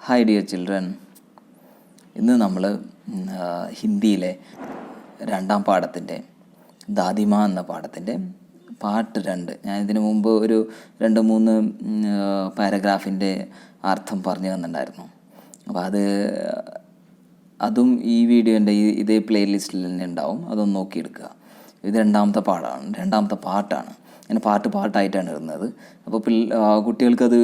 Hi dear children, ഇന്ന് നമ്മൾ ഹിന്ദിയിലെ രണ്ടാം പാഠത്തിൻ്റെ ദാദിമ എന്ന പാഠത്തിൻ്റെ പാർട്ട് 2. ഞാൻ ഇതിനു മുമ്പ് ഒരു 2-3 പാരഗ്രാഫിൻ്റെ അർത്ഥം പറഞ്ഞു തന്നിട്ടുണ്ടായിരുന്നു. അപ്പോൾ അതും ഈ വീഡിയോൻ്റെ ഇതേ പ്ലേലിസ്റ്റിൽ തന്നെ ഉണ്ടാവും. അതൊന്ന് നോക്കിയെടുക്കുക. ഇത് രണ്ടാമത്തെ പാർട്ടാണ്. അങ്ങനെ പാർട്ടായിട്ടാണ് ഇടുന്നത്. അപ്പോൾ കുട്ടികൾക്കത്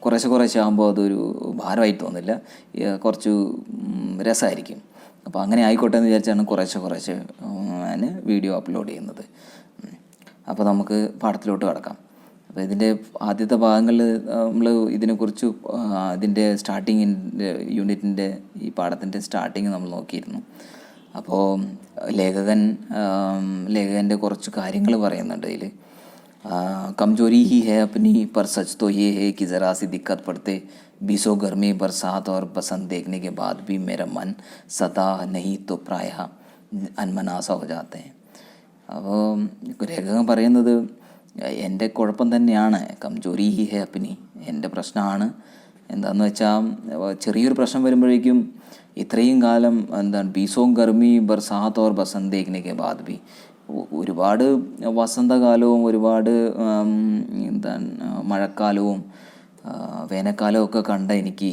കുറേശ്ശെ ആകുമ്പോൾ അതൊരു ഭാരമായിട്ട് തോന്നില്ല, കുറച്ച് രസമായിരിക്കും. അപ്പോൾ അങ്ങനെ ആയിക്കോട്ടെ എന്ന് വിചാരിച്ചാണ് കുറേശ്ശെ ഞാൻ വീഡിയോ അപ്ലോഡ് ചെയ്യുന്നത്. അപ്പോൾ നമുക്ക് പാഠത്തിലോട്ട് കടക്കാം. അപ്പോൾ ഇതിൻ്റെ ആദ്യത്തെ ഭാഗങ്ങളിൽ നമ്മൾ ഇതിനെക്കുറിച്ച് ഇതിൻ്റെ യൂണിറ്റിൻ്റെ ഈ പാഠത്തിൻ്റെ സ്റ്റാർട്ടിങ് നമ്മൾ നോക്കിയിരുന്നു. അപ്പോൾ ലേഖകൻ്റെ കുറച്ച് കാര്യങ്ങൾ പറയുന്നുണ്ട് ഇതിൽ. कमजोरी ही है अपनी, पर सच तो ये है कि ज़रा सी दिक्कत पड़ते बीसों गर्मी बरसात और बसंत देखने के बाद भी मेरा मन सता नहीं तो प्रायः അന്മനാസ हो जाते हैं. അപ്പോൾ ലേഖകൻ പറയുന്നത് എൻ്റെ കുഴപ്പം തന്നെയാണ്, കംജോരി ഹി ഹേ അപ്നി, എൻ്റെ പ്രശ്നമാണ്. എന്താണെന്ന് വെച്ചാൽ ചെറിയൊരു പ്രശ്നം വരുമ്പോഴേക്കും ഇത്രയും കാലം ബീസോം ഗർമി ബർസാത്ത് ഓർ ബസന്ത് ദേഖ്നെ കെ ബാദ് ബി, ഒരുപാട് വസന്തകാലവും ഒരുപാട് മഴക്കാലവും വേനൽക്കാലവും ഒക്കെ കണ്ട എനിക്ക്,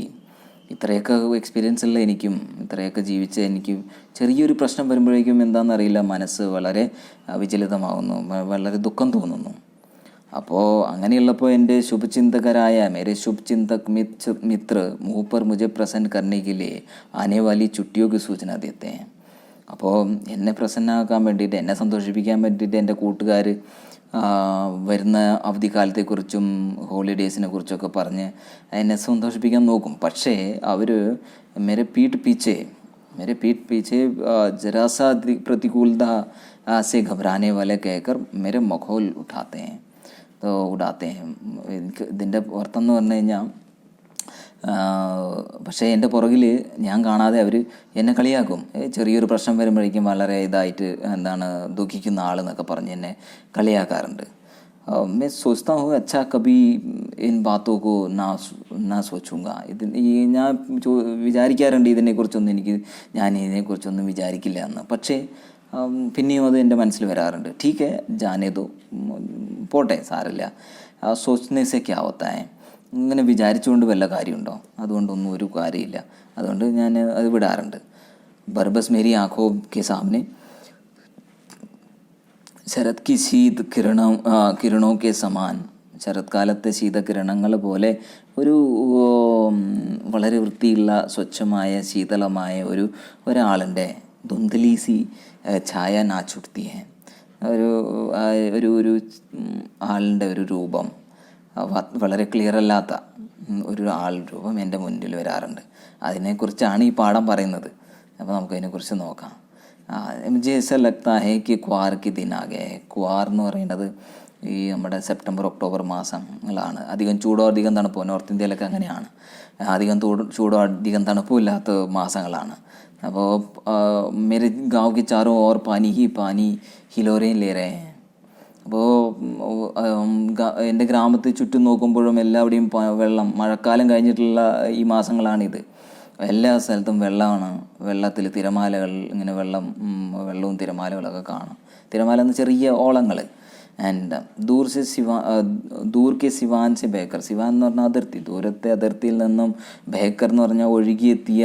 ഇത്രയൊക്കെ എക്സ്പീരിയൻസ് ഉള്ള എനിക്കും ഇത്രയൊക്കെ ജീവിച്ച എനിക്ക് ചെറിയൊരു പ്രശ്നം വരുമ്പോഴേക്കും എന്താണെന്നറിയില്ല, മനസ്സ് വളരെ വിചലിതമാകുന്നു, വളരെ ദുഃഖം തോന്നുന്നു. അപ്പോൾ അങ്ങനെയുള്ളപ്പോൾ എൻ്റെ ശുഭചിന്തകരായ മേരെ ശുഭചിന്തക് മിത്ര മുഹ് പർ മുझे പ്രസन्न करने के लिए आने वाली छुट्टियों की सूचना देते हैं. അപ്പോൾ എന്നെ പ്രസന്നമാക്കാൻ വേണ്ടിയിട്ട്, എന്നെ സന്തോഷിപ്പിക്കാൻ വേണ്ടിയിട്ട് എൻ്റെ കൂട്ടുകാർ വരുന്ന അവധിക്കാലത്തെക്കുറിച്ചും ഹോളിഡേയ്സിനെ കുറിച്ചൊക്കെ പറഞ്ഞ് എന്നെ സന്തോഷിപ്പിക്കാൻ നോക്കും. പക്ഷേ അവർ मेरे पीठ पीछे जरा सा प्रतिकूलता से घबराने वाले कहकर मेरे मखौल उड़ाते हैं. ഇതിൻ്റെ അർത്ഥം എന്ന് പറഞ്ഞു കഴിഞ്ഞാൽ, പക്ഷേ എൻ്റെ പുറകിൽ ഞാൻ കാണാതെ അവർ എന്നെ കളിയാക്കും. ചെറിയൊരു പ്രശ്നം വരുമ്പോഴേക്കും വളരെ ഇതായിട്ട് ദുഃഖിക്കുന്ന ആളെന്നൊക്കെ പറഞ്ഞ് എന്നെ കളിയാക്കാറുണ്ട്. मैं सोचता हूँ अच्छा कभी इन बातों को ना सोचूंगा. ഞാൻ വിചാരിക്കാറുണ്ട് ഞാൻ ഇതിനെക്കുറിച്ചൊന്നും വിചാരിക്കില്ല എന്ന്. പക്ഷേ പിന്നെയും അത് എൻ്റെ മനസ്സിൽ വരാറുണ്ട്. ठीक है जाने दो, പോട്ടെ, സാരമില്ല. सोचने से क्या होता है, ഇങ്ങനെ വിചാരിച്ചുകൊണ്ട് വല്ല കാര്യമുണ്ടോ? അതുകൊണ്ടൊന്നും ഒരു കാര്യമില്ല. അതുകൊണ്ട് ഞാൻ അത് വിടാറുണ്ട്. ബർബസ് മേരി ആँखों के सामने ശരത് കി ശീത് കിരണോ കെ സമാൻ, ശരത്കാലത്തെ ശീതകിരണങ്ങൾ പോലെ ഒരു വളരെ വൃത്തിയുള്ള സ്വച്ഛമായ ശീതളമായ ഒരാളിൻ്റെ ധുന്ധലീസി ഛായ നാച്ചുടുത്തിയെ, ഒരു ആളിൻ്റെ ഒരു രൂപം, വളരെ ക്ലിയർ അല്ലാത്ത ഒരു ആൾ രൂപം എൻ്റെ മുന്നിൽ വരാറുണ്ട്. അതിനെക്കുറിച്ചാണ് ഈ പാഠം പറയുന്നത്. അപ്പോൾ നമുക്കതിനെക്കുറിച്ച് നോക്കാം. മുझे ऐसा लगता है कि क्वार के दिन आ गए. क्वाർ എന്ന് പറയുന്നത് ഈ നമ്മുടെ സെപ്റ്റംബർ ഒക്ടോബർ മാസങ്ങളാണ്. അധികം ചൂടോ അധികം തണുപ്പോ, നോർത്ത് ഇന്ത്യയിലൊക്കെ അങ്ങനെയാണ്. അധികം ചൂടോ അധികം തണുപ്പോ ഇല്ലാത്ത മാസങ്ങളാണ്. അപ്പോൾ मेरे गाँव के चारों ओर पानी ही पानी हिलोरें ले रहे हैं. അപ്പോൾ എൻ്റെ ഗ്രാമത്തിൽ ചുറ്റും നോക്കുമ്പോഴും എല്ലാവിടെയും വെള്ളം, മഴക്കാലം കഴിഞ്ഞിട്ടുള്ള ഈ മാസങ്ങളാണിത്. എല്ലാ സ്ഥലത്തും വെള്ളമാണ്. വെള്ളത്തിൽ തിരമാലകൾ, ഇങ്ങനെ വെള്ളവും തിരമാലകളൊക്കെ കാണാം. തിരമാല എന്ന് ചെറിയ ഓളങ്ങൾ. ആൻഡ് ദൂർ കെ സിവാൻ സെ ബേക്കർ, സിവാൻ എന്ന് പറഞ്ഞാൽ അതിർത്തി, ദൂരത്തെ അതിർത്തിയിൽ നിന്നും ബേക്കർ എന്ന് പറഞ്ഞാൽ ഒഴുകിയെത്തിയ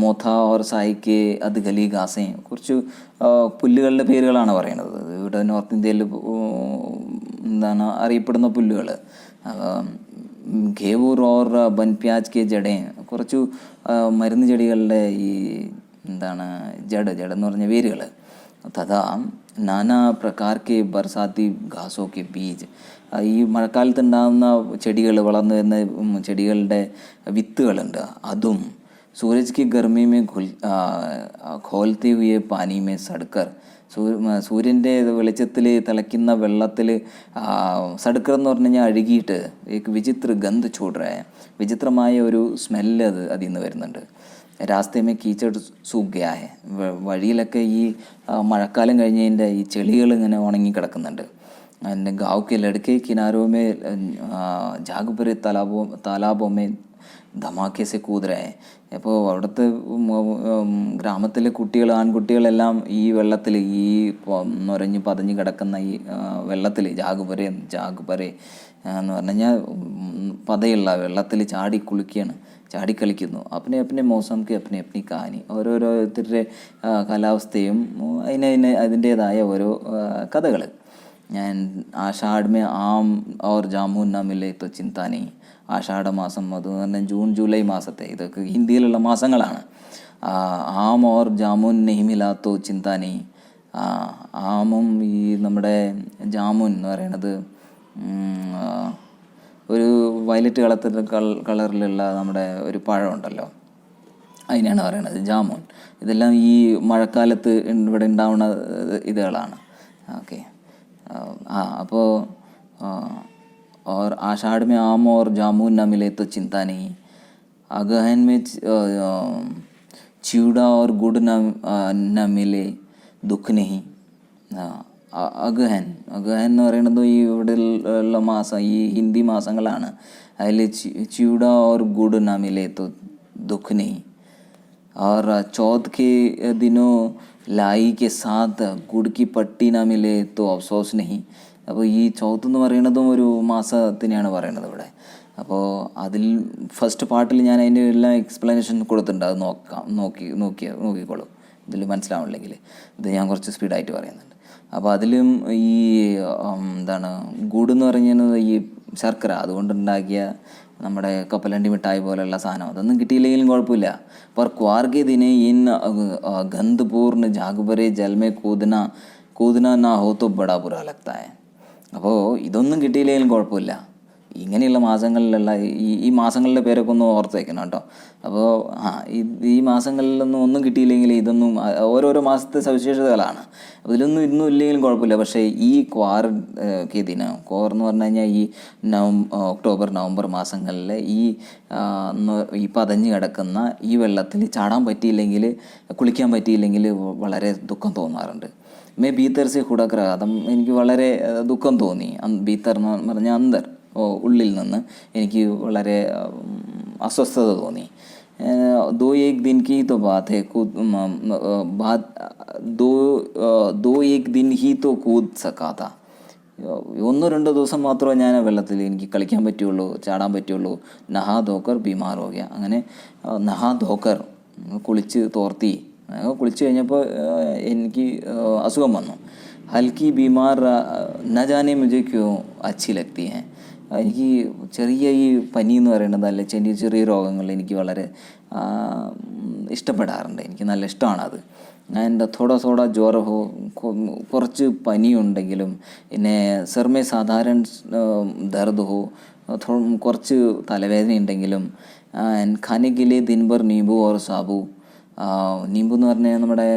മോഥ ഓർ സായിക്ക് അത് ഗലി ഗാസേ, കുറച്ച് പുല്ലുകളുടെ പേരുകളാണ് പറയുന്നത്. ഇവിടെ നോർത്ത് ഇന്ത്യയിൽ അറിയപ്പെടുന്ന പുല്ലുകൾ. ഘേവൂർ ഓർ ബൻപ്യാജ് കെ ജഡേ, കുറച്ച് മരുന്ന് ചെടികളുടെ ഈ ജഡ് എന്ന് പറഞ്ഞ വേരുകൾ. തഥാ നാനാ പ്രകാർ കെ ബർസാത്തി ഘാസോ കെ ബീജ്, ഈ മഴക്കാലത്ത് ഉണ്ടാകുന്ന ചെടികൾ, വളർന്നു വരുന്ന ചെടികളുടെ വിത്തുകളുണ്ട്. അതും സൂരജ് കി ഗർമി മേ ഖോൽത്തെ ഹുയെ പാനി മേ സഡ്കർ, സൂര്യൻ്റെ വെളിച്ചത്തിൽ തിളയ്ക്കുന്ന വെള്ളത്തിൽ സഡ്കർ എന്ന് പറഞ്ഞു കഴിഞ്ഞാൽ അഴുകിയിട്ട് വിചിത്ര ഗന്ധ് ചൂടേ, വിചിത്രമായ ഒരു സ്മെല്ല് അതിൽ നിന്ന് വരുന്നുണ്ട്. രാസ്തേമേ കീച്ചട് സൂഗ്യായ, വഴിയിലൊക്കെ ഈ മഴക്കാലം കഴിഞ്ഞതിൻ്റെ ഈ ചെളികൾ ഇങ്ങനെ ഉണങ്ങി കിടക്കുന്നുണ്ട്. एंड गांव के लड़के किनारों में झाग भरे तालाबों में ധമാക്കെ സെ കൂത് രഹേ. അപ്പോൾ അവിടുത്തെ ഗ്രാമത്തിലെ ആൺകുട്ടികളെല്ലാം ഈ വെള്ളത്തിൽ, ഈ നുരഞ്ഞ് പതഞ്ഞ് കിടക്കുന്ന ഈ വെള്ളത്തിൽ ജാഗ് പരേ എന്ന് പറഞ്ഞു കഴിഞ്ഞാൽ പതയുള്ള വെള്ളത്തിൽ ചാടി കുളിക്കുകയാണ്, ചാടിക്കളിക്കുന്നു. അപ്പനെ മോസംക്ക് അപ്പനെ കഹാനി. ഓരോരുത്തരുടെ കാലാവസ്ഥയും അതിൻ്റേതായ ഓരോ കഥകൾ. ഞാൻ ആഷാഢ് ആം ഓർ ജാമുൻ ന മിലെ തോ ചിന്താ നഹീ. ആഷാഢമാസം അത് പറഞ്ഞാൽ ജൂൺ ജൂലൈ മാസത്തെ, ഇതൊക്കെ ഹിന്ദിയിലുള്ള മാസങ്ങളാണ്. ആം ഓർ ജാമുൻ നെഹി മിലാത്തോ ചിന്താ നഹീ. ആമും ഈ നമ്മുടെ ജാമുൻ എന്ന് പറയുന്നത് ഒരു വയലറ്റ് കളറിലുള്ള നമ്മുടെ ഒരു പഴമുണ്ടല്ലോ, അതിനാണ് പറയണത് ജാമുൻ. ഇതെല്ലാം ഈ മഴക്കാലത്ത് ഇവിടെ ഉണ്ടാവുന്ന ഇതുകളാണ്. ഓക്കെ. അപ്പോൾ और आषाढ़ में आम और जामुन न मिले तो चिंता नहीं. अगहन में चिवड़ा और गुड़ न मिले दुख नहीं. അഗഹൻ എന്ന് പറയുന്നത് ഈ ഇവിടെ ഉള്ള മാസം, ഈ ഹിന്ദി മാസങ്ങളാണ്. അതിൽ ചിവട और गुड़ न मिले तो दुख नहीं. और चौथ के दिनों लाई के साथ गुड़ की पट्टी न मिले तो अफसोस नहीं. അപ്പോൾ ഈ ചൗത്ത് എന്ന് പറയുന്നതും ഒരു മാസത്തിനെയാണ് പറയുന്നത് ഇവിടെ. അപ്പോൾ അതിൽ ഫസ്റ്റ് പാർട്ടിൽ ഞാൻ അതിൻ്റെ എല്ലാം എക്സ്പ്ലനേഷൻ കൊടുത്തിട്ടുണ്ട്. അത് നോക്കിക്കോളൂ. ഇതിൽ മനസ്സിലാവില്ലെങ്കിൽ ഇത് ഞാൻ കുറച്ച് സ്പീഡായിട്ട് പറയുന്നുണ്ട്. അപ്പോൾ അതിലും ഈ എന്താണ് ഗുഡ് എന്ന് പറയുന്നത് ഈ ശർക്കര അതുകൊണ്ടുണ്ടാക്കിയ നമ്മുടെ കപ്പലണ്ടി മിഠായി പോലെയുള്ള സാധനം, അതൊന്നും കിട്ടിയില്ലെങ്കിലും കുഴപ്പമില്ല. पर क्वार के दिन इन गंधपूर्ण झागभरे जल में कूदना ना हो तो बड़ा बुरा लगता है. അപ്പോൾ ഇതൊന്നും കിട്ടിയില്ലെങ്കിലും കുഴപ്പമില്ല. ഇങ്ങനെയുള്ള മാസങ്ങളിലുള്ള ഈ മാസങ്ങളുടെ പേരൊക്കെ ഒന്ന് ഓർത്ത് വയ്ക്കണം കേട്ടോ. അപ്പോൾ ഈ മാസങ്ങളിലൊന്നും ഒന്നും കിട്ടിയില്ലെങ്കിൽ ഇതൊന്നും ഓരോരോ മാസത്തെ സവിശേഷതകളാണ്. അപ്പോൾ ഇതിലൊന്നും ഇന്നും ഇല്ലെങ്കിലും കുഴപ്പമില്ല. പക്ഷേ ഈ ക്വാർ ദിനം, ക്വാർ എന്ന് പറഞ്ഞു കഴിഞ്ഞാൽ ഈ ഒക്ടോബർ നവംബർ മാസങ്ങളിൽ ഈ പതഞ്ഞ് കിടക്കുന്ന ഈ വെള്ളത്തിൽ ചാടാൻ പറ്റിയില്ലെങ്കിൽ, കുളിക്കാൻ പറ്റിയില്ലെങ്കിൽ വളരെ ദുഃഖം തോന്നാറുണ്ട്. മേ ഭീതർ സെ ഹുടക് രഹാ തം. എനിക്ക് വളരെ ദുഃഖം തോന്നി. ഭീതർ എന്ന് പറഞ്ഞാൽ അന്തർ, ഉള്ളിൽ നിന്ന് എനിക്ക് വളരെ അസ്വസ്ഥത തോന്നി. दो एक दिन की तो बात है, दो एक दिन ही तो कूद सका था. 1-2 ദിവസം മാത്രമേ ഞാൻ വെള്ളത്തിൽ എനിക്ക് കളിക്കാൻ പറ്റുള്ളൂ, ചാടാൻ പറ്റുള്ളൂ. നഹാ ധോക്കർ ബീമാർ ഹോ ഗയ. അങ്ങനെ നഹാ ധോക്കർ കുളിച്ച് തോർത്തി, കുളിച്ച് കഴിഞ്ഞപ്പോൾ എനിക്ക് അസുഖം വന്നു. ഹൽക്കി ബീമാർ ന ജാനെ മുझे क्यों अच्छी लगती है. എനിക്ക് ചെറിയ ഈ പനി എന്ന് പറയുന്നത്, അല്ലെ ചെറിയ രോഗങ്ങൾ എനിക്ക് വളരെ ഇഷ്ടപ്പെടാറുണ്ട്. എനിക്ക് നല്ല ഇഷ്ടമാണത്. ആൻഡ് തോട ജ്വർ ഹോ, കുറച്ച് പനിയുണ്ടെങ്കിലും, പിന്നെ സിർമേ സാധാരണ ദർദ് ഹോ, കുറച്ച് തലവേദന ഉണ്ടെങ്കിലും, ഖാനെ കെ ലിയെ ദിൻ ഭർ നീംബു ഓർ സാബു. നീമ്പു എന്ന് പറഞ്ഞാൽ നമ്മുടെ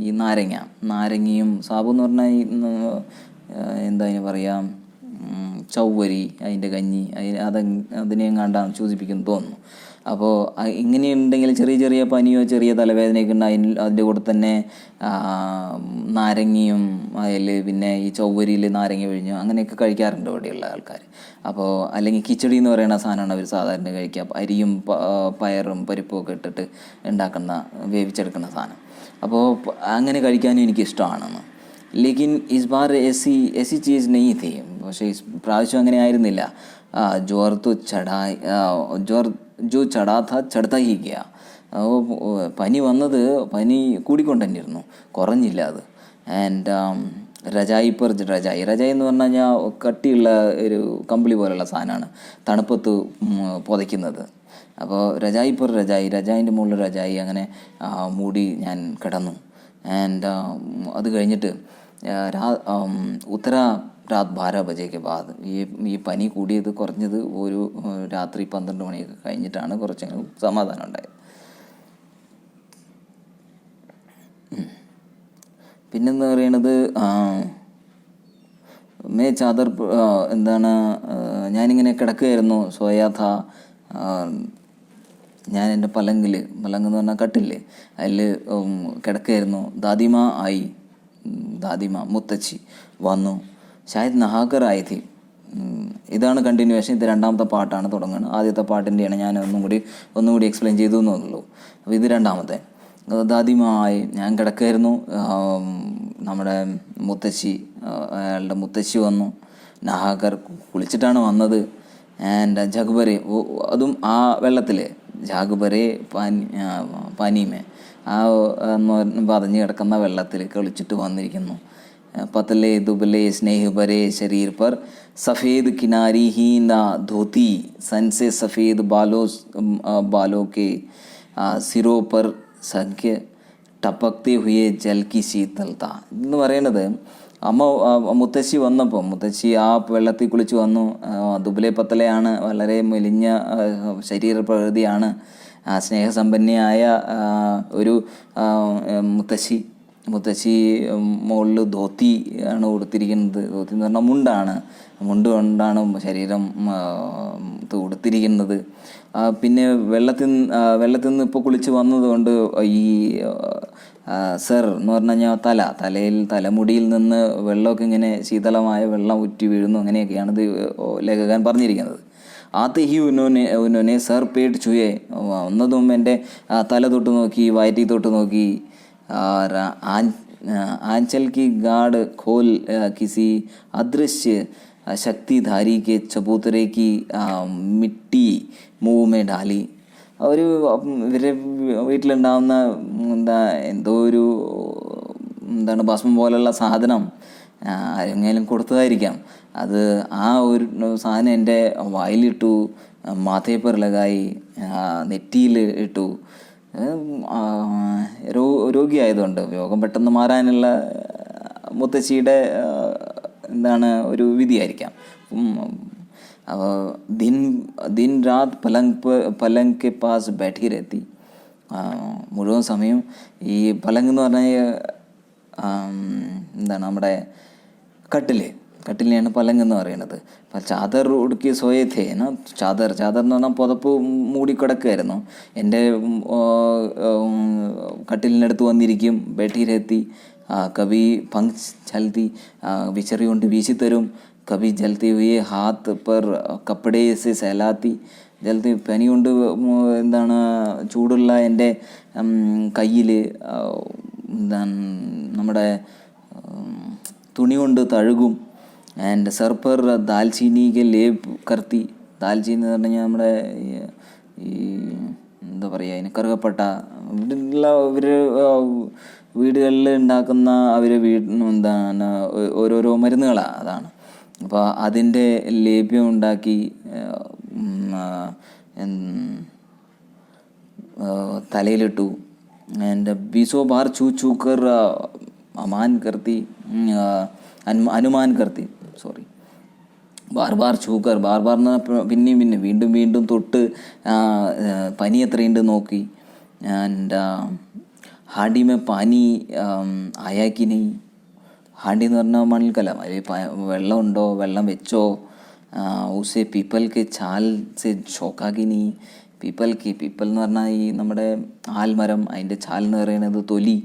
ഈ നാരങ്ങയും സാബു എന്ന് പറഞ്ഞാൽ എന്താ അതിന് പറയാം, ചൗവരി, അതിൻ്റെ കഞ്ഞി, അതിനെയും കണ്ടാണ് സൂചിപ്പിക്കുന്നു തോന്നുന്നു. അപ്പോൾ ഇങ്ങനെയുണ്ടെങ്കിൽ ചെറിയ പനിയോ ചെറിയ തലവേദനയൊക്കെ ഉണ്ട്, അതിൻ്റെ കൂടെ തന്നെ നാരങ്ങയും അതിൽ പിന്നെ ഈ ചൗവരിയിൽ നാരങ്ങ പിഴിഞ്ഞു അങ്ങനെയൊക്കെ കഴിക്കാറുണ്ട് ഇവിടെയുള്ള ആൾക്കാർ. അപ്പോൾ അല്ലെങ്കിൽ കിച്ചടി എന്ന് പറയുന്ന സാധനമാണ് അവർ സാധാരണ കഴിക്കുക. അരിയും പയറും പരിപ്പും ഒക്കെ ഇട്ടിട്ട് ഉണ്ടാക്കുന്ന, വേവിച്ചെടുക്കുന്ന സാധനം. അപ്പോൾ അങ്ങനെ കഴിക്കാനും എനിക്കിഷ്ടമാണെന്ന്. ലേക്കിൻ ഇസ് ബാർ ऐसी चीज़ नहीं थी. പക്ഷേ പ്രാവശ്യം അങ്ങനെ ആയിരുന്നില്ല. ജ്വർ ജോ ചടാ താ ചടത്താ ഹി ഗയാ. പനി പനി കൂടിക്കൊണ്ട് തന്നെയിരുന്നു, കുറഞ്ഞില്ല അത്. ആൻഡ് രജായി എന്ന് പറഞ്ഞു കഴിഞ്ഞാൽ കട്ടിയുള്ള ഒരു കമ്പിളി പോലുള്ള സാധനമാണ്, തണുപ്പത്ത് പുതയ്ക്കുന്നത്. അപ്പോൾ രജായിൻ്റെ മുകളിൽ രജായി അങ്ങനെ മൂടി ഞാൻ കിടന്നു. ആൻഡ് അത് കഴിഞ്ഞിട്ട് രാത് 12 ബജേക്ക് ബാദ് ഈ പനി കൂടിയത് കുറഞ്ഞത് ഒരു രാത്രി 12 മണിയൊക്കെ കഴിഞ്ഞിട്ടാണ് കുറച്ചെങ്കിലും സമാധാനം ഉണ്ടായത്. പിന്നെന്താ പറയണത്, ചാദർ എന്താണ്, ഞാനിങ്ങനെ കിടക്കുകയായിരുന്നു. സോയാഥ, ഞാൻ എൻ്റെ പലങ്ക് എന്ന് പറഞ്ഞാൽ കട്ടില്ലേ, അതിൽ കിടക്കുകയായിരുന്നു. ദാദിമ മുത്തച്ഛി വന്നു. ഷായത് നഹാക്കർ ആയി തി. ഇതാണ് കണ്ടിന്യൂവേഷൻ. ഇത് രണ്ടാമത്തെ പാട്ടാണ് തുടങ്ങുന്നത്. ആദ്യത്തെ പാട്ടിൻ്റെയാണ് ഞാൻ ഒന്നുകൂടി എക്സ്പ്ലെയിൻ ചെയ്തു എന്നുള്ളൂ. അപ്പോൾ ഇത് രണ്ടാമത്തെ. ദാദിമായി ഞാൻ കിടക്കായിരുന്നു. നമ്മുടെ മുത്തശ്ശി, അയാളുടെ മുത്തശ്ശി വന്നു. നഹാക്കർ കുളിച്ചിട്ടാണ് വന്നത്. ആൻഡ് ജഗ്ബരെ, അതും ആ വെള്ളത്തിൽ ജാഗ്ബരെ പാനീമേ, ആ പതഞ്ഞ് കിടക്കുന്ന വെള്ളത്തിൽ കുളിച്ചിട്ട് വന്നിരിക്കുന്നു. पतले दुबले स्नेह भरे शरीर पर सफ़ेद किनारी ही ना धोती, सन से सफ़ेद बालों के सिरों पर संख्य टपकते हुए जल की शीतलता എന്ന് പറയുന്നത്, മുത്തശ്ശി വന്നപ്പോൾ, മുത്തശ്ശി ആ വെള്ളത്തിൽ കുളിച്ച് വന്നു. ദുബലെ പത്തലയാണ്, വളരെ മെലിഞ്ഞ ശരീരപ്രകൃതിയാണ്. സ്നേഹസമ്പന്നയായ ഒരു മുത്തശ്ശി മുകളിൽ ധോത്തി ആണ് ഉടുത്തിരിക്കുന്നത്. ധോത്തി എന്ന് പറഞ്ഞാൽ മുണ്ട് കൊണ്ടാണ് ശരീരം ഉടുത്തിരിക്കുന്നത്. പിന്നെ വെള്ളത്തിൽ നിന്ന് ഇപ്പോൾ കുളിച്ച് വന്നതുകൊണ്ട് ഈ സർ എന്ന് പറഞ്ഞു കഴിഞ്ഞാൽ തലമുടിയിൽ നിന്ന് വെള്ളമൊക്കെ ഇങ്ങനെ ശീതളമായ വെള്ളം ഉറ്റി വീഴുന്നു. അങ്ങനെയൊക്കെയാണ് ഇത് ലേഖകൻ പറഞ്ഞിരിക്കുന്നത്. ആത്തെ ഹി ഉന്നോനെ സർ പേട്ട് ചുയെ, ഒന്നതും എൻ്റെ തല തൊട്ട് നോക്കി, വയറ്റി തൊട്ട് നോക്കി. आंचल की गाढ़ खोल किसी अदृश्य शक्तिधारी के चबूतरे की मिट्टी मुँह में डाली. അവർ ഇവരെ വീട്ടിലുണ്ടാകുന്ന എന്തോ ഒരു ഭസ്മം പോലുള്ള സാധനം ആരെങ്കിലും കൊടുത്തതായിരിക്കാം. അത് ആ ഒരു സാധനം എൻ്റെ വായിലിട്ടു, മാഥേപ്പർ ലഗായി, നെറ്റിയിൽ ഇട്ടു. രോഗിയായതുകൊണ്ട് രോഗം പെട്ടെന്ന് മാറാനുള്ള മുത്തശ്ശിയുടെ ഒരു വിധിയായിരിക്കാം. ദിൻ രാത് പലങ് കെ പാസ് ബൈഠി രഹത്തി, മുഴുവൻ സമയം ഈ പലങ് എന്ന് പറഞ്ഞാൽ നമ്മുടെ കട്ടിലിനെയാണ് പലങ് എന്ന് പറയുന്നത്. അപ്പം ചാദർ ഉടുക്കി സോയത്തേന, ചാദർ എന്ന് പറഞ്ഞാൽ പുതപ്പ് മൂടിക്കിടക്കുകയായിരുന്നു. എൻ്റെ കട്ടിലിനടുത്ത് വന്നിരിക്കും. ബെട്ടിയിലെത്തി കവി പങ്ക് ചൽത്തി, വിച്ചറി കൊണ്ട് വീശിത്തരും. കവി ജലത്തി ഹുയെ ഹാത്ത് പർ കപ്പടേ സെ സഹലാത്തി, ജലത്തി പനി കൊണ്ട് ചൂടുള്ള എൻ്റെ കയ്യിൽ നമ്മുടെ തുണി കൊണ്ട് തഴുകും. ആൻഡ് സർ പർ ദാൽച്ചീനിക്ക് ലേപ് കർത്തി, ദാൽച്ചീനി എന്ന് പറഞ്ഞു കഴിഞ്ഞാൽ നമ്മുടെ ഈ എന്താ പറയുക, അതിന് കറുകപ്പട്ട, ഇവർ വീടുകളിൽ ഉണ്ടാക്കുന്ന ഓരോരോ മരുന്നുകളാണ്, അതാണ്. അപ്പോൾ അതിൻ്റെ ലേപ്യം ഉണ്ടാക്കി തലയിലിട്ടു. ആൻഡ് ബീസോ ബാർ ചൂക്കർ അനുമാൻ കർത്തി, ബാർ ചൂക്കർ, ബാർ എന്ന് പിന്നെയും വീണ്ടും തൊട്ട് പനി എത്രയുണ്ട് നോക്കി. ആൻഡ് ഹാണ്ടി മേ പാനി ആയാക്കിനി, ഹാണ്ടി എന്ന് പറഞ്ഞാൽ മണൽക്കലം, അതിൽ വെള്ളമുണ്ടോ, വെള്ളം വെച്ചോ. ഉസേ പീപ്പൽ കെ ചാൽ സെ ഷോക്കാക്കിനി, പീപ്പൽ എന്ന് പറഞ്ഞാൽ ഈ നമ്മുടെ ആൽമരം, അതിൻ്റെ ചാൽ എന്ന് പറയുന്നത് തൊലി,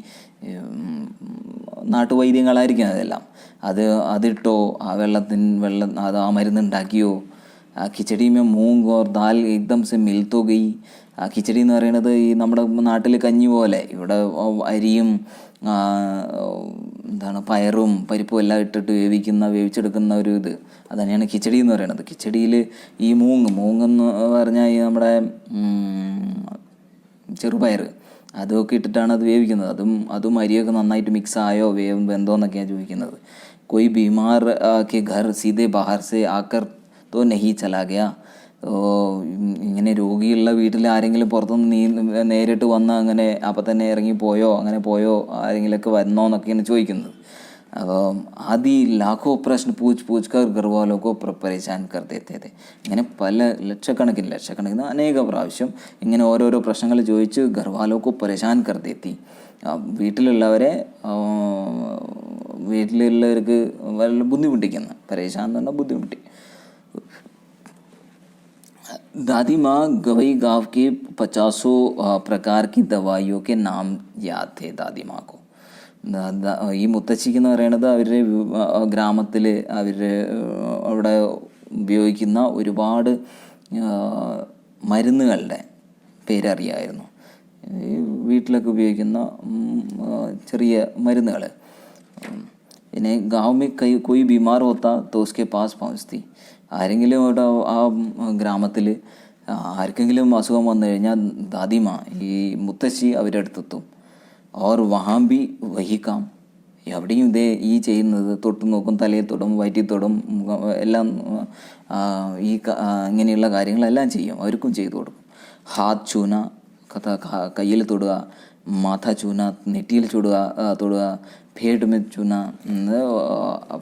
നാട്ടുവൈദ്യങ്ങളായിരിക്കും അതെല്ലാം. അതിട്ടോ, അത് ആ മരുന്നുണ്ടാക്കിയോ. खिचड़ी में मूंग और दाल एकदम से मिल तो गई. കിച്ചടി എന്ന് പറയുന്നത് ഈ നമ്മുടെ നാട്ടിൽ കഞ്ഞി പോലെ, ഇവിടെ അരിയും പയറും പരിപ്പും എല്ലാം ഇട്ടിട്ട് വേവിച്ചെടുക്കുന്ന ഒരു ഇത്, അതുതന്നെയാണ് കിച്ചടി എന്ന് പറയുന്നത്. കിച്ചടിയിൽ ഈ മൂങ്ങെന്ന് പറഞ്ഞാൽ ഈ നമ്മുടെ ചെറുപയർ, അതൊക്കെ ഇട്ടിട്ടാണ് അത് വേവിക്കുന്നത്. അതും അരിയൊക്കെ നന്നായിട്ട് മിക്സ് ആയോ വെന്തോന്നൊക്കെയാണ് ചോദിക്കുന്നത്. कोई बीमार के घर सीधे बाहर से आकर तो नहीं चला गया. ഇങ്ങനെ രോഗിയുള്ള വീട്ടിൽ ആരെങ്കിലും പുറത്തുനിന്ന് നേരിട്ട് വന്ന് അങ്ങനെ അപ്പം തന്നെ ഇറങ്ങിപ്പോയോ, അങ്ങനെ പോയോ, ആരെങ്കിലുമൊക്കെ വന്നോ എന്നൊക്കെയാണ് ചോദിക്കുന്നത്. അപ്പോൾ ആദി ലാഖോ പ്രശ്ന പൂച്ച്കർ ഗർവാലോക്കോ പരേശാൻ കർ ദേത്തെ थे. ഇങ്ങനെ പല ലക്ഷക്കണക്കിന് അനേക പ്രാവശ്യം ഇങ്ങനെ ഓരോരോ പ്രശ്നങ്ങൾ ചോദിച്ച് ഗർവാലോക്കോ പരേശാൻ കർ ദേത്തി, വീട്ടിലുള്ളവർക്ക് വളരെ ബുദ്ധിമുട്ടിക്കുന്ന, പരേശാൻ എന്ന് പറഞ്ഞാൽ ബുദ്ധിമുട്ടി. दादी माँ गवई गाँव के 50 प्रकार की दवाइयों के नाम याद थे दादी माँ को. ഈ മുത്തശ്ശിക്ക് എന്ന് പറയുന്നത് അവരുടെ ഗ്രാമത്തിൽ അവർ അവിടെ ഉപയോഗിക്കുന്ന ഒരുപാട് മരുന്നുകളുടെ പേരറിയായിരുന്നു. ഈ വീട്ടിലൊക്കെ ഉപയോഗിക്കുന്ന ചെറിയ മരുന്നുകൾ. പിന്നെ ഗാവ് കൊയ് ബീമാർ ഹോത്ത തോ ഉസ്കെ പാസ് പहुंचती. ആരെങ്കിലും അവിടെ ആ ഗ്രാമത്തിൽ ആർക്കെങ്കിലും അസുഖം വന്നു കഴിഞ്ഞാൽ ദാദിമ, ഈ മുത്തശ്ശി അവരുടെ അടുത്തെത്തും. ഓർ വഹാം ബി വഹി കാം, എവിടെയും ഇതേ ഈ ചെയ്യുന്നത്. തൊട്ട് നോക്കും, തലയിൽ തൊടും, വയറ്റിൽ തൊടും, എല്ലാം ഈ ഇങ്ങനെയുള്ള കാര്യങ്ങളെല്ലാം ചെയ്യും, അവർക്കും ചെയ്തു കൊടുക്കും. ഹാത്ത് ചൂന, കയ്യിൽ തൊടുക, മാഥ ചൂന, നെറ്റിയിൽ തൊടുക, പേട് में ചൂന,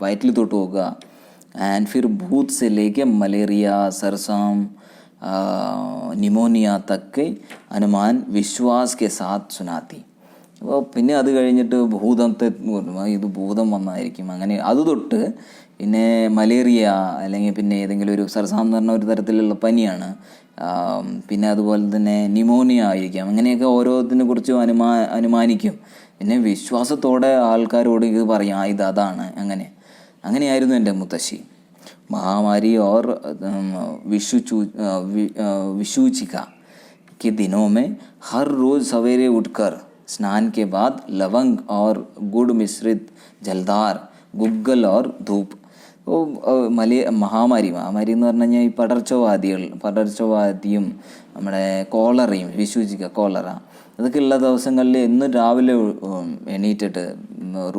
വയറ്റിൽ തൊട്ട് നോക്കുക. एंड फिर भूत से लेके मलेरिया, सरसाम, निमोनिया तक के अनुमान विश्वास के साथ सुनाती. അപ്പോൾ പിന്നെ അത് കഴിഞ്ഞിട്ട് ഭൂതത്തെ, ഇത് ഭൂതം വന്നായിരിക്കും അങ്ങനെ അത് തൊട്ട് പിന്നെ മലേറിയ, അല്ലെങ്കിൽ പിന്നെ ഏതെങ്കിലും ഒരു സർസാം എന്ന് പറഞ്ഞ ഒരു തരത്തിലുള്ള പനിയാണ്, പിന്നെ അതുപോലെ തന്നെ ന്യൂമോണിയ ആയിരിക്കാം. അങ്ങനെയൊക്കെ ഓരോത്തിനെ കുറിച്ചും അനുമാനിക്കും. പിന്നെ വിശ്വാസത്തോടെ ആൾക്കാരോട് ഇത് പറയാം, ഇത് അതാണ്. അങ്ങനെയായിരുന്നു എൻ്റെ മുത്തശ്ശി. महामारी और विषुचिका के दिनों में हर रोज़ सवेरे उठकर स्नान के बाद लवंग और गुड़ मिश्रित जलदार गुग्गल और धूप. മഹാമാരി എന്ന് പറഞ്ഞു കഴിഞ്ഞാൽ ഈ പടർച്ചവ്യാധിയും നമ്മുടെ കോളറയും, വിഷുചിക്ക, കോളറ, അതൊക്കെ ഉള്ള ദിവസങ്ങളിൽ എന്നും രാവിലെ എണീറ്റിട്ട്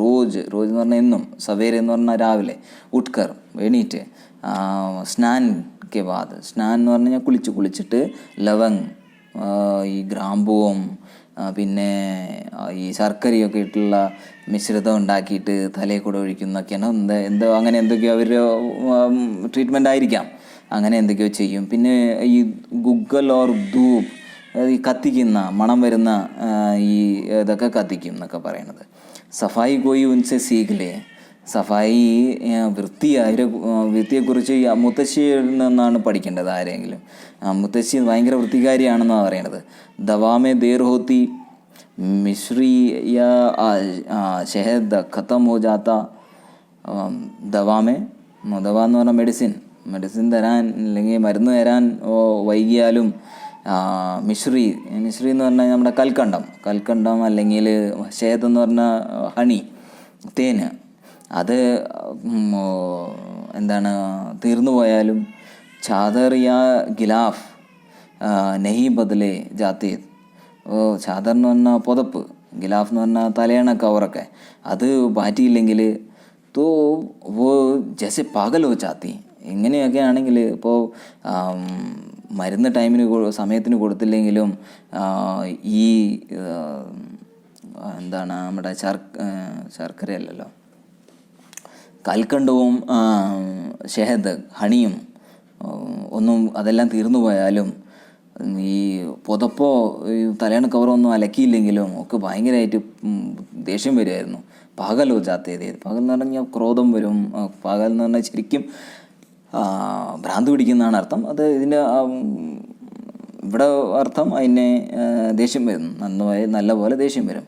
റോജ് എന്ന് പറഞ്ഞാൽ എന്നും, സവേര എന്ന് പറഞ്ഞാൽ രാവിലെ, ഉട്കർ എണീറ്റ്, സ്നാൻ കെ ബാദ്, സ്നാൻ എന്ന് പറഞ്ഞു കഴിഞ്ഞാൽ കുളിച്ചിട്ട് ലവങ്, ഈ ഗ്രാമ്പൂവും പിന്നെ ഈ ശർക്കരയൊക്കെ ഇട്ടുള്ള മിശ്രിതം ഉണ്ടാക്കിയിട്ട് തലയിൽ കൂടെ ഒഴിക്കുന്നൊക്കെയാണ്. അങ്ങനെ എന്തൊക്കെയോ അവരുടെ ട്രീറ്റ്മെൻ്റ് ആയിരിക്കാം. അങ്ങനെ എന്തൊക്കെയോ ചെയ്യും. പിന്നെ ഈ ഗുഗ്ഗൽ ഓർ ധൂപ്, ഈ കത്തിക്കുന്ന മണം വരുന്ന ഈ ഇതൊക്കെ കത്തിക്കും എന്നൊക്കെ പറയണത്. സഫായി കോയി ഉൻസെ സീഖ്ലേ, സഫായി വൃത്തിയെക്കുറിച്ച് മുത്തശ്ശിയിൽ നിന്നാണ് പഠിക്കേണ്ടത് ആരെങ്കിലും. മുത്തശ്ശി ഭയങ്കര വൃത്തികാരിയാണെന്നാണ് പറയണത്. ദവാമേ ദേർ ഹോത്തി, മിശ്രി യാ ഷഹദ് ഖത്തം ഹോ ജാത്ത. ദവ എന്ന് പറഞ്ഞാൽ മെഡിസിൻ തരാൻ, അല്ലെങ്കിൽ മരുന്ന് തരാൻ വൈകിയാലും മിശ്രി എന്ന് പറഞ്ഞാൽ നമ്മുടെ കൽക്കണ്ടം അല്ലെങ്കിൽ ഷഹദ് എന്ന് പറഞ്ഞാൽ ഹണി, തേന്, അത് തീർന്നു പോയാലും ചാദർ യാ ഗിലാഫ് നെഹി ബദലേ ജാത്തി. ചാദർ എന്ന് പറഞ്ഞാൽ പുതപ്പ്, ഗിലാഫ് എന്ന് പറഞ്ഞാൽ തലയണ കവറൊക്കെ, അത് മാറ്റിയില്ലെങ്കിൽ തോ വോ ജैसे പാഗൽ ഹോ ജാത്തി. ഇങ്ങനെയൊക്കെ ആണെങ്കിൽ ഇപ്പോൾ മരുന്ന് സമയത്തിന് കൊടുത്തില്ലെങ്കിലും ഈ നമ്മുടെ ശർക്കരയല്ലല്ലോ, കൽക്കണ്ടവും ഷഹദ്, ഹണിയും ഒന്നും അതെല്ലാം തീർന്നു പോയാലും ഈ പുതപ്പോ ഈ തലയണ കവറൊന്നും അലക്കിയില്ലെങ്കിലും ഒക്കെ ഭയങ്കരമായിട്ട് ദേഷ്യം വരുമായിരുന്നു. പകലോ ജാത്തേത്, പകൽ എന്ന് പറഞ്ഞാൽ ക്രോധം വരും. പകൽ എന്ന് പറഞ്ഞാൽ ശരിക്കും ഭ്രാന്ത് പിടിക്കുന്നതാണ് അർത്ഥം. അത് ഇതിൻ്റെ ഇവിടെ അർത്ഥം അതിനെ ദേഷ്യം വരും, നല്ല പോലെ ദേഷ്യം വരും.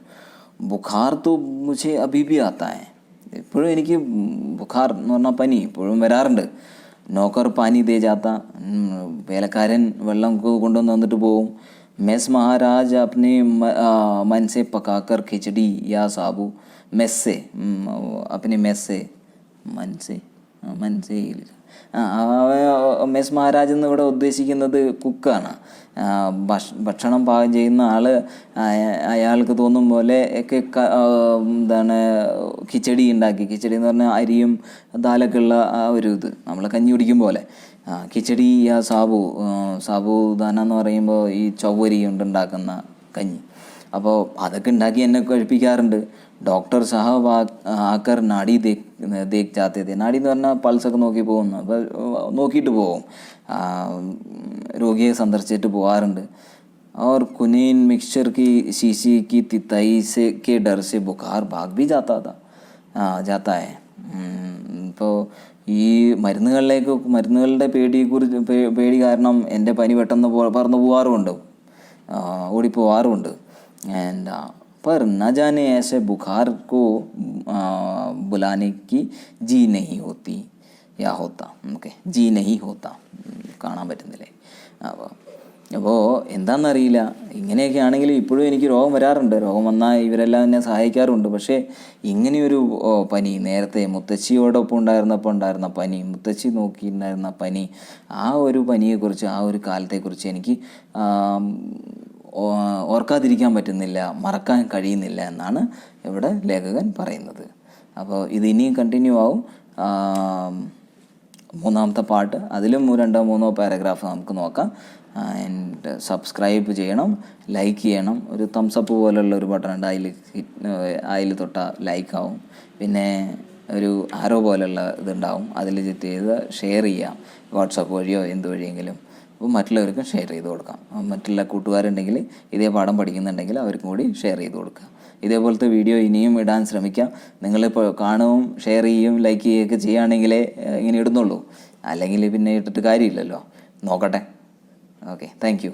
ബുഖാർ തോ മുझे അഭി ഭി ആത്താ ഹൈ, ഇപ്പോഴും എനിക്ക് ബുഖാർ എന്ന് പറഞ്ഞാൽ പനി ഇപ്പോഴും വരാറുണ്ട്. നോക്കർ പാനി ദേ ജാത്ത, വേലക്കാരൻ വെള്ളം കൊണ്ടുവന്ന് തന്നിട്ട് പോവും. മെസ് മഹാരാജ് അപ്നെ മനസെ പക്കാക്കർ ഖിച്ചടി യാ സാബു, മെസ്സെ അപ്നെ മെസ്സെ മെസ് മഹാരാജ് എന്ന് ഇവിടെ ഉദ്ദേശിക്കുന്നത് കുക്കാണ്. ഭക്ഷണം പാകം ചെയ്യുന്ന ആൾ അയാൾക്ക് തോന്നും പോലെ ഒക്കെ കിച്ചടി ഉണ്ടാക്കി. കിച്ചടി എന്ന് പറഞ്ഞാൽ അരിയും ദാലൊക്കെ ഉള്ള ആ ഒരു ഇത്, നമ്മൾ കഞ്ഞി കുടിക്കും പോലെ. കിച്ചടി യാ സാബുദാന എന്ന് പറയുമ്പോൾ ഈ ചവ്വരി കൊണ്ടുണ്ടാക്കുന്ന കഞ്ഞി. അപ്പോൾ അതൊക്കെ ഉണ്ടാക്കി എന്നെ കഴിപ്പിക്കാറുണ്ട്. ഡോക്ടർ സാഹബ് ആക്കർ നാഡി ദേഖ് ജാത്തേ थे. നാഡി എന്ന് പറഞ്ഞാൽ പൾസൊക്കെ നോക്കി പോകുന്നു. അപ്പോൾ നോക്കിയിട്ട് പോകും, രോഗിയെ സന്ദർശിച്ചിട്ട് പോകാറുണ്ട്. और कुनीन मिक्सचर की शीशी की तिताई से के डर से बुखार भाग भी जाता है. ഇപ്പോൾ ഈ മരുന്നുകളുടെ പേടി കാരണം എൻ്റെ പനി പെട്ടെന്ന് പറന്നു പോകാറുമുണ്ട്, ഓടിപ്പോവാറുമുണ്ട്. ആൻഡ് पर न जाने ऐसे बुखार को बुलाने की जी नहीं होती या होता. ഓക്കെ, ജി നഹി ഹോത്ത, കാണാൻ പറ്റുന്നില്ലേ. അപ്പോൾ എന്താണെന്നറിയില്ല. ഇങ്ങനെയൊക്കെ ആണെങ്കിൽ ഇപ്പോഴും എനിക്ക് രോഗം വരാറുണ്ട്. രോഗം വന്നാൽ ഇവരെല്ലാം എന്നെ സഹായിക്കാറുണ്ട്. പക്ഷേ ഇങ്ങനെയൊരു പനി, നേരത്തെ മുത്തശ്ശിയോടൊപ്പം ഉണ്ടായിരുന്ന പനി, മുത്തശ്ശി നോക്കിയിട്ടുണ്ടായിരുന്ന പനി, ആ ഒരു പനിയെക്കുറിച്ച്, ആ ഒരു കാലത്തെക്കുറിച്ച് എനിക്ക് ഓർക്കാതിരിക്കാൻ പറ്റുന്നില്ല, മറക്കാൻ കഴിയുന്നില്ല എന്നാണ് ഇവിടെ ലേഖകൻ പറയുന്നത്. അപ്പോൾ ഇത് ഇനിയും കണ്ടിന്യൂ ആവും. മൂന്നാമത്തെ പാർട്ട്, അതിലും 2-3 പാരഗ്രാഫ് നമുക്ക് നോക്കാം. ആൻഡ് സബ്സ്ക്രൈബ് ചെയ്യണം, ലൈക്ക് ചെയ്യണം. ഒരു തംസപ്പ് പോലുള്ള ഒരു ബട്ടൺ ഉണ്ട്, അതിൽ തൊട്ടാൽ ലൈക്ക് ആവും. പിന്നെ ഒരു ആരോ പോലുള്ള ഇതുണ്ടാവും, അതിൽ ചെക്ക് ചെയ്ത് ഷെയർ ചെയ്യാം, വാട്സപ്പ് വഴിയോ എന്ത് വഴിയെങ്കിലും. അപ്പോൾ മറ്റുള്ളവർക്കും ഷെയർ ചെയ്ത് കൊടുക്കാം. മറ്റുള്ള കൂട്ടുകാരുണ്ടെങ്കിൽ ഇതേ പാഠം പഠിക്കുന്നുണ്ടെങ്കിൽ അവർക്കും കൂടി ഷെയർ ചെയ്ത് കൊടുക്കുക. ഇതേപോലത്തെ വീഡിയോ ഇനിയും ഇടാൻ ശ്രമിക്കാം. നിങ്ങളിപ്പോൾ കാണുകയും ഷെയർ ചെയ്യുകയും ലൈക്ക് ചെയ്യുകയൊക്കെ ചെയ്യുകയാണെങ്കിലേ ഇങ്ങനെ ഇടുന്നുള്ളൂ. അല്ലെങ്കിൽ പിന്നെ ഇട്ടിട്ട് കാര്യമില്ലല്ലോ. നോക്കട്ടെ. Okay, thank you.